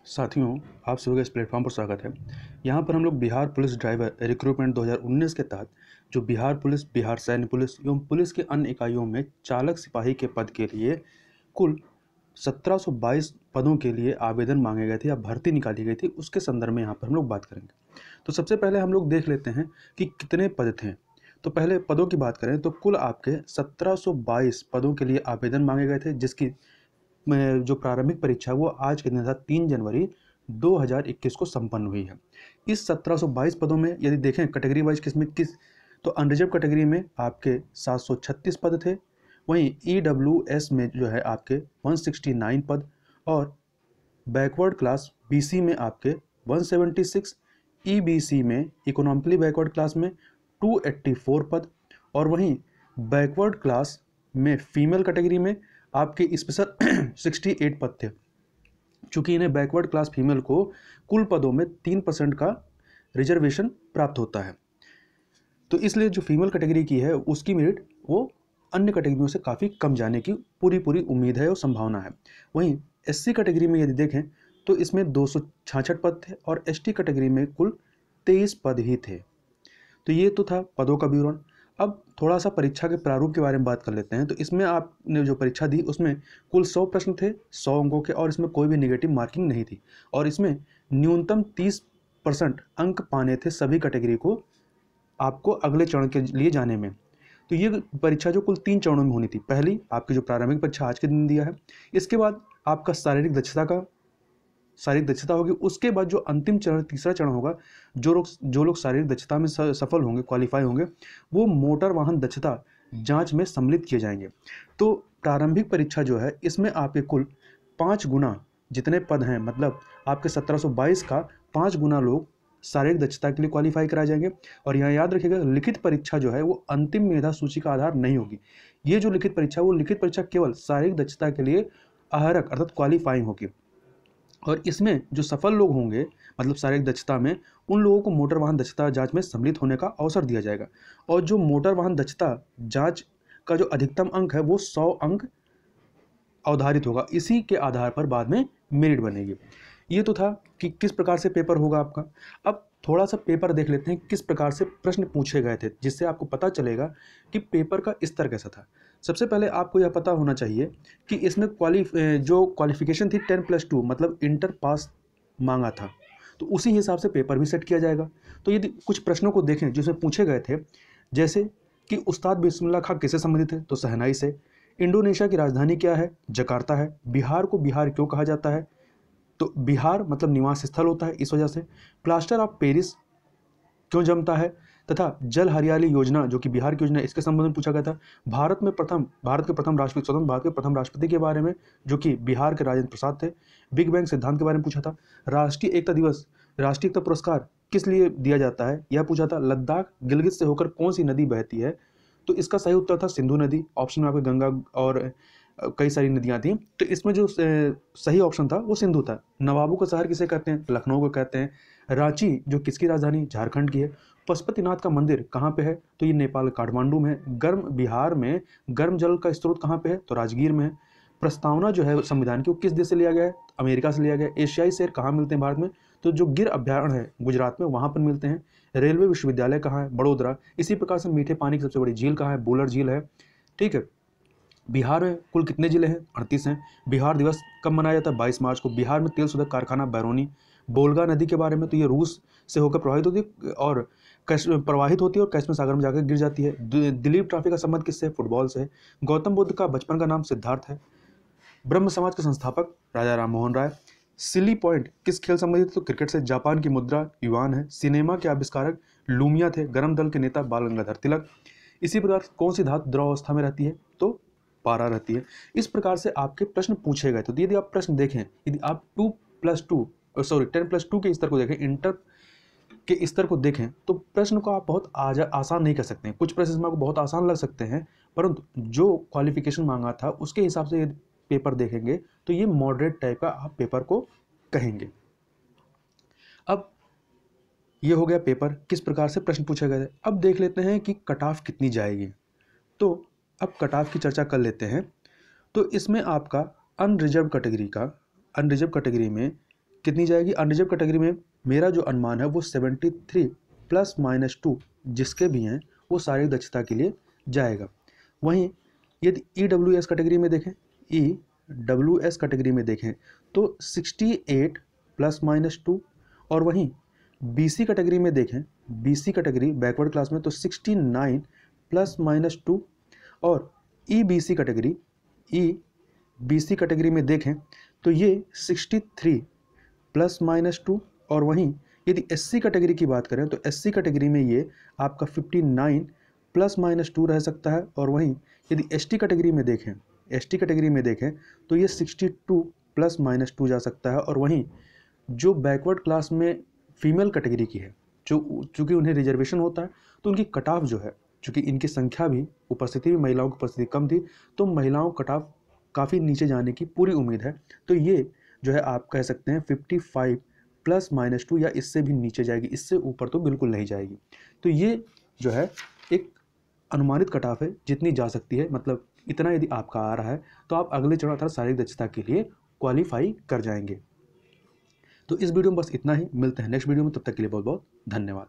साथियों, आप सभी का इस प्लेटफॉर्म पर स्वागत है। यहाँ पर हम लोग बिहार पुलिस ड्राइवर रिक्रूटमेंट 2019 के तहत जो बिहार पुलिस, बिहार सैन्य पुलिस एवं पुलिस के अन्य इकाइयों में चालक सिपाही के पद के लिए कुल 1722 पदों के लिए आवेदन मांगे गए थे या भर्ती निकाली गई थी, उसके संदर्भ में यहाँ पर हम लोग बात करेंगे। तो सबसे पहले हम लोग देख लेते हैं कि कितने पद थे। तो पहले पदों की बात करें तो कुल आपके 1722 पदों के लिए आवेदन मांगे गए थे, जिसकी में जो प्रारंभिक परीक्षा वो आज के दिन था 3 जनवरी 2021 को संपन्न हुई है। इस 1722 पदों में यदि देखें कैटेगरी वाइज तो अनरिजर्व कैटेगरी में आपके 736 पद थे। वहीं EWS में जो है आपके 169 पद और बैकवर्ड क्लास BC में आपके 176, EBC में इकोनॉमिकली बैकवर्ड क्लास में 284 पद और वहीं बैकवर्ड क्लास में फीमेल कैटेगरी में आपके स्पेशल 68 पद थे। चूंकि इन्हें बैकवर्ड क्लास फीमेल को कुल पदों में 3% का रिजर्वेशन प्राप्त होता है, तो इसलिए जो फीमेल कैटेगरी की है उसकी मेरिट वो अन्य कैटेगरियों से काफ़ी कम जाने की पूरी उम्मीद है और संभावना है। वहीं SC कैटेगरी में यदि देखें तो इसमें 266 पद थे और ST कैटेगरी में कुल 23 पद ही थे। तो ये तो था पदों का विवरण। अब थोड़ा सा परीक्षा के प्रारूप के बारे में बात कर लेते हैं। तो इसमें आपने जो परीक्षा दी उसमें कुल 100 प्रश्न थे 100 अंकों के, और इसमें कोई भी नेगेटिव मार्किंग नहीं थी, और इसमें न्यूनतम 30% अंक पाने थे सभी कैटेगरी को आपको अगले चरण के लिए जाने में। तो ये परीक्षा जो कुल 3 चरणों में होनी थी। पहली आपकी जो प्रारंभिक परीक्षा आज के दिन दिया है, इसके बाद आपका शारीरिक दक्षता होगी। उसके बाद जो अंतिम चरण, तीसरा चरण होगा, जो लोग शारीरिक दक्षता में सफल होंगे, क्वालिफाई होंगे, वो मोटर वाहन दक्षता जांच में सम्मिलित किए जाएंगे। तो प्रारंभिक परीक्षा जो है इसमें आपके कुल 5 गुना जितने पद हैं, मतलब आपके 1722 का 5 गुना लोग शारीरिक दक्षता के लिए क्वालिफाई कराए जाएंगे। और यहाँ याद रखिएगा, लिखित परीक्षा जो है वो अंतिम मेधा सूची का आधार नहीं होगी। ये जो लिखित परीक्षा केवल शारीरिक दक्षता के लिए अहरक अर्थात क्वालिफाइंग होगी, और इसमें जो सफल लोग होंगे मतलब शारीरिक दक्षता में, उन लोगों को मोटर वाहन दक्षता जांच में सम्मिलित होने का अवसर दिया जाएगा। और जो मोटर वाहन दक्षता जांच का जो अधिकतम अंक है वो 100 अंक अवधारित होगा। इसी के आधार पर बाद में मेरिट बनेगी। ये तो था कि किस प्रकार से पेपर होगा आपका। अब थोड़ा सा पेपर देख लेते हैं किस प्रकार से प्रश्न पूछे गए थे, जिससे आपको पता चलेगा कि पेपर का स्तर कैसा था। सबसे पहले आपको यह पता होना चाहिए कि इसमें जो क्वालिफिकेशन थी 10+2 मतलब इंटर पास मांगा था, तो उसी हिसाब से पेपर भी सेट किया जाएगा। तो यदि कुछ प्रश्नों को देखें जिसमें पूछे गए थे, जैसे कि उस्ताद बिस्मिल्लाह खां किससे संबंधित है, तो शहनाई से। इंडोनेशिया की राजधानी क्या है, जकार्ता है। बिहार को बिहार क्यों कहा जाता है, तो बिहार मतलब निवास स्थल होता है, इस वजह से। प्लास्टर ऑफ पेरिस क्यों जमता है, तथा जल हरियाली योजना जो कि बिहार की योजना है, इसके संबंध में पूछा गया था। भारत के प्रथम राष्ट्रपति, स्वतंत्र भारत के प्रथम राष्ट्रपति के बारे में, जो कि बिहार के राजेंद्र प्रसाद थे। बिग बैंग सिद्धांत के बारे में पूछा था। राष्ट्रीय एकता पुरस्कार किस लिए दिया जाता है, यह पूछा था। लद्दाख गिलगित से होकर कौन सी नदी बहती है, तो इसका सही उत्तर था सिंधु नदी। ऑप्शन में आपके गंगा और कई सारी नदियां थी, तो इसमें जो सही ऑप्शन था वो सिंधु था। नवाबों का शहर किसे कहते हैं, लखनऊ को कहते हैं। रांची जो किसकी राजधानी, झारखंड की है। पशुपतिनाथ का मंदिर कहाँ पे है, तो ये नेपाल काठमांडू में है। बिहार में गर्म जल का स्रोत कहाँ पे है, तो राजगीर में है। प्रस्तावना जो है संविधान की वो किस देश से लिया गया है, अमेरिका से लिया गया है। एशियाई शेर कहाँ मिलते हैं भारत में, तो जो गिर अभ्यारण्य है गुजरात में, वहाँ पर मिलते हैं। रेलवे विश्वविद्यालय कहाँ है, बड़ोदरा। इसी प्रकार से मीठे पानी की सबसे बड़ी झील कहाँ है, बुलर झील है। ठीक है। बिहार में कुल कितने जिले हैं, 38 हैं। बिहार दिवस कब मनाया जाता है, 22 मार्च को। बिहार में तेल शोधक कारखाना बैरोनी। बोलगा नदी के बारे में, तो ये रूस से होकर प्रवाहित होती है और कैस्पियन सागर में जाकर गिर जाती है। दिलीप ट्रॉफी का संबंध किससे, फुटबॉल से। गौतम बुद्ध का बचपन का नाम सिद्धार्थ है। ब्रह्म समाज के संस्थापक राजा राम मोहन राय। सिली पॉइंट किस खेल संबंधित, तो क्रिकेट से। जापान की मुद्रा युआन है। सिनेमा के आविष्कारक लूमिया थे। गर्म दल के नेता बाल गंगाधर तिलक। इसी प्रकार कौन सी धातु द्रव अवस्था में रहती है, तो पारा रहती है। इस प्रकार से आपके प्रश्न पूछे गए। तो यदि आप प्रश्न देखें, यदि आप 10+2 के स्तर को देखें, इंटर के स्तर को देखें, तो प्रश्न को आप बहुत आसान नहीं कर सकते हैं। कुछ प्रश्न इसमें आपको बहुत आसान लग सकते हैं, परंतु जो क्वालिफिकेशन मांगा था उसके हिसाब से यदि पेपर देखेंगे तो ये मॉडरेट टाइप का आप पेपर को कहेंगे। अब ये हो गया पेपर, किस प्रकार से प्रश्न पूछे गए थे। अब देख लेते हैं कि कट ऑफ कितनी जाएगी। तो अब कट ऑफ की चर्चा कर लेते हैं। तो इसमें आपका अनरिजर्व कैटेगरी में कितनी जाएगी? अनरिजर्व कैटेगरी में मेरा जो अनुमान है वो 73 ±2 जिसके भी हैं वो सारी दक्षता के लिए जाएगा। वहीं यदि EWS कैटेगरी में देखें, EWS कैटेगरी में देखें तो 68 ±2, और वहीं BC कैटेगरी में देखें, BC कैटेगरी बैकवर्ड क्लास में तो 69 ±2, और EBC कैटेगरी में देखें तो ये 63 ±2, और वहीं यदि SC कैटेगरी की बात करें तो SC कैटेगरी में ये आपका 59 ±2 रह सकता है, और वहीं यदि ST कैटेगरी में देखें तो ये 62 ±2 जा सकता है। और वहीं जो बैकवर्ड क्लास में फीमेल कैटेगरी की है, जो चूँकि उन्हें रिजर्वेशन होता है तो उनकी कट ऑफ जो है, चूँकि इनकी संख्या भी उपस्थिति भी महिलाओं की उपस्थिति कम थी, तो महिलाओं कट ऑफ काफ़ी नीचे जाने की पूरी उम्मीद है। तो ये जो है आप कह सकते हैं 55 ±2 या इससे भी नीचे जाएगी, इससे ऊपर तो बिल्कुल नहीं जाएगी। तो ये जो है एक अनुमानित कट ऑफ है जितनी जा सकती है, मतलब इतना यदि आपका आ रहा है तो आप अगले चरण अर्थात शारीरिक दक्षता के लिए क्वालिफाई कर जाएंगे। तो इस वीडियो में बस इतना ही, मिलते हैं नेक्स्ट वीडियो में, तब तक के लिए बहुत बहुत धन्यवाद।